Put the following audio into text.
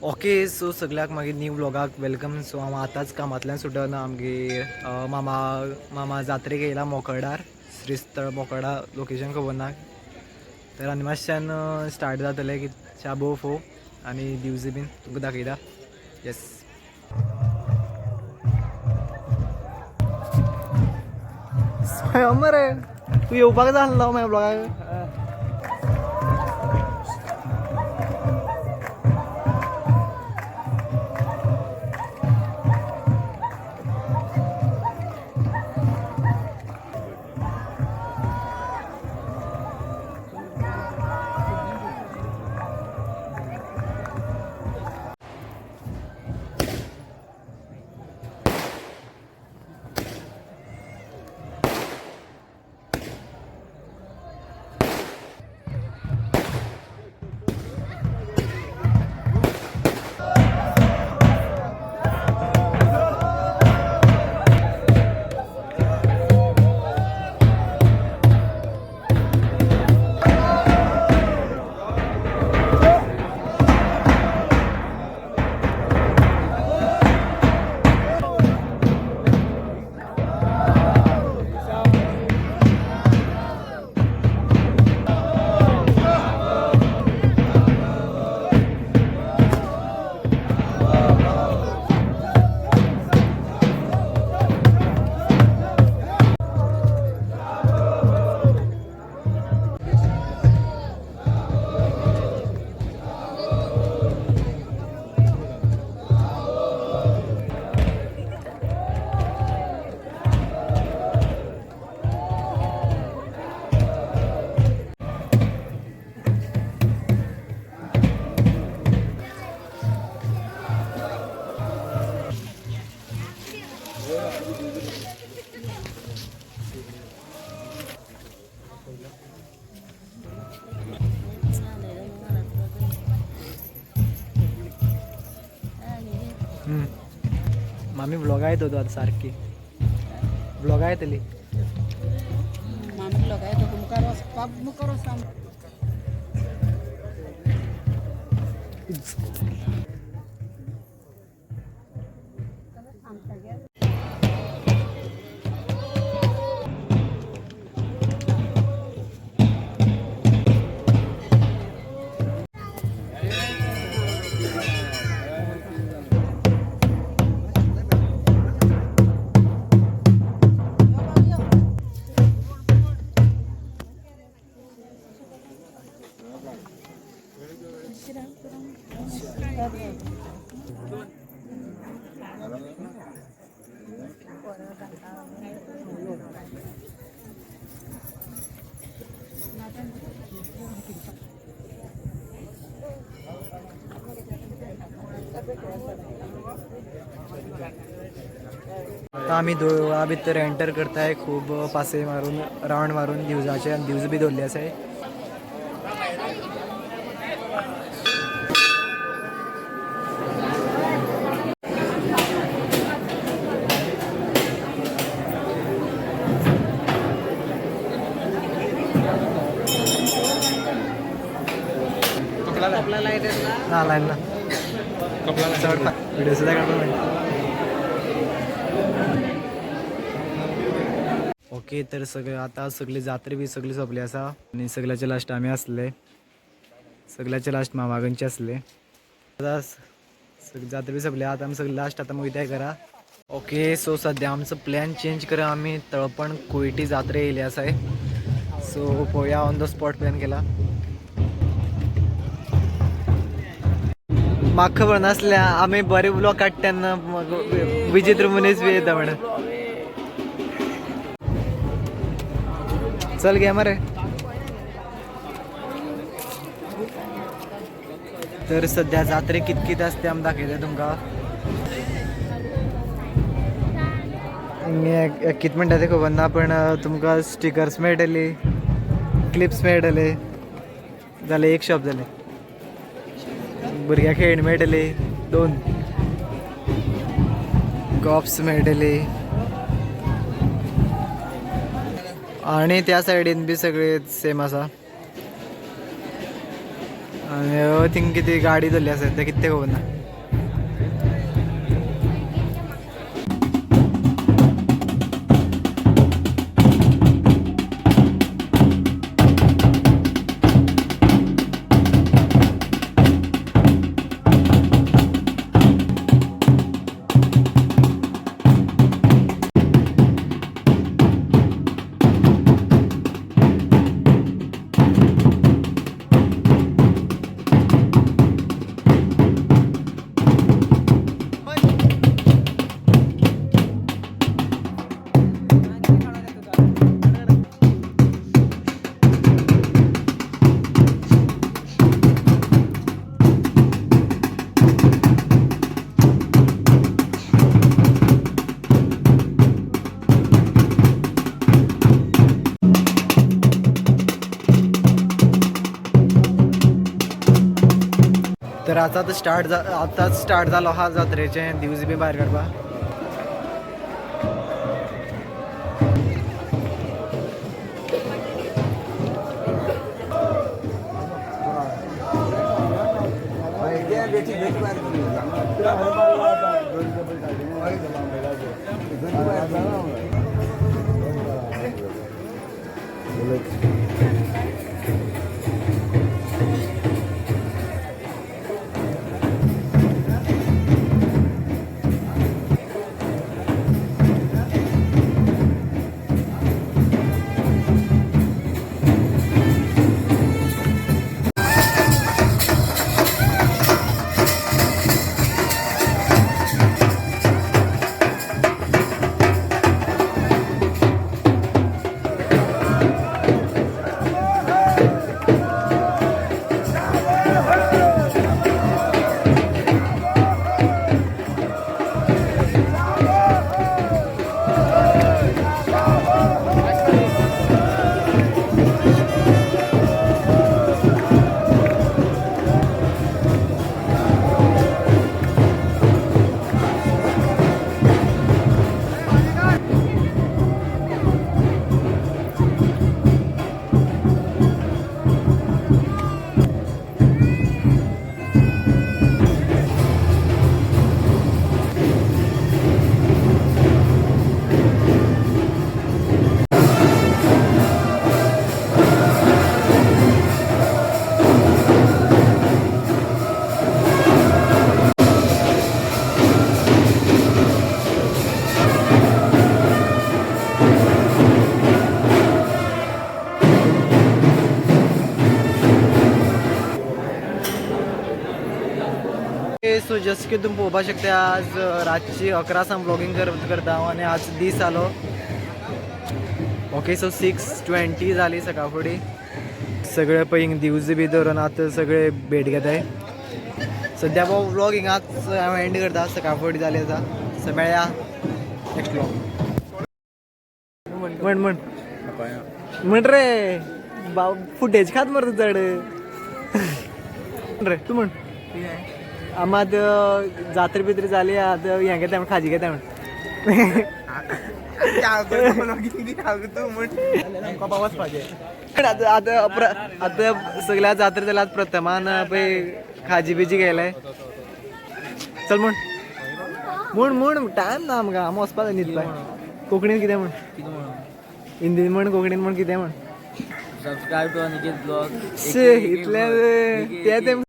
Okay so सगळ्याक मागीर new ब्लॉगाक welcome. So हांव आतांच कामांतल्यान सुटोन आमगे मामा जात्रेक येयला मोकळ्यार. श्रीस्थळ मोकळा लोकेशन खबर ना. तर आनी मातशें स्टार्ट जातलें की शाबो फो आनी दिवज बीन तुमकां दाखयता. येस मरे तूं येवपाक जाय आसलो म्हाज्या ब्लॉगाक. मामी ब्लॉगा येतो तू आता सारखी ब्लॉगा येतली. मामी लोक आहे तो मुखार सांग. आता आम्ही देवळा भितर एंटर करताय. खूब पासे मारून राउंड मारून दिवजाचे आनी दिवज बी दवरले आसाय. ना लाईन ना व्हिडिओ सुद्धा काढतो. ओके तर सगळं आता सगळी जात्रा बी सगळी सोंपली आसा आनी सगळ्याचे लास्ट आमी आसले. सगळ्याचे लास्ट मामागणचे आसले. आता जात्रा बी सोंपली. आता आमी सगळे लास्ट आता वयताय घरा. ओके सो सद्या आमचो प्लॅन चेंज करा. आमी तळपण कुयटी जात्रा येयली आसाय. सो पळोवया ऑन द स्पॉट प्लॅन केला. म्हाका खबर नासलें आमी बरे ब्लॉग काडटा तेन्ना विचित्र मनीस बी येता म्हणून. चल घे मरे. तर सध्या जात्रेक कित कित आसता आमी दाखयता तुमकां. कित म्हणटा तें खबर ना पण तुमकां स्टिकर्स मेळटली, क्लिप्स मेळटले. जालें एक शॉप जालें. भुरग्यां खेळणी मेळटली 2 कॉप्स मेळटली आनी त्या सायडीन बी सगळे सेम आसा. आणि थिंग किती गाडी धरली असेल ते किती खबर ना. तर आता आताच स्टार्ट झालो हा जात्रेचे दिवस बी भायर काडपा. सो जस्ट की तुम्ही पळोवपाक शकता आज रातची 11 ब्लॉगिंग करता आणि आज दीस जालो. ओके सो 6:20 जाली सकाळ फुडें. सगळे पळय दिवज बी धरून आतां सगळे भेट घेताय. सद्या व्लॉगिंग आज हांव एंड करता. सकाळ फुडें जाली आसा. सो मेळया नेक्स्ट व्लॉग. म्हण रे फुटेज खात मर तू चड रे. तू म्हण आमात जात्रा बित्री जाली आतां हें घेता म्हण खाजी घेता म्हण. आतां सगळ्या जात्रा जाल्या प्रथमान पळय खाजी बिजी गेले. चल म्हण म्हण म्हण टायम ना आमकां. आमी वचपाक न्हीद बाय. कोंकणीन कितें म्हण. हिंदीन म्हण कोंकणीन म्हण कितें म्हण. Subscribe to Aniket blog. इतलें तें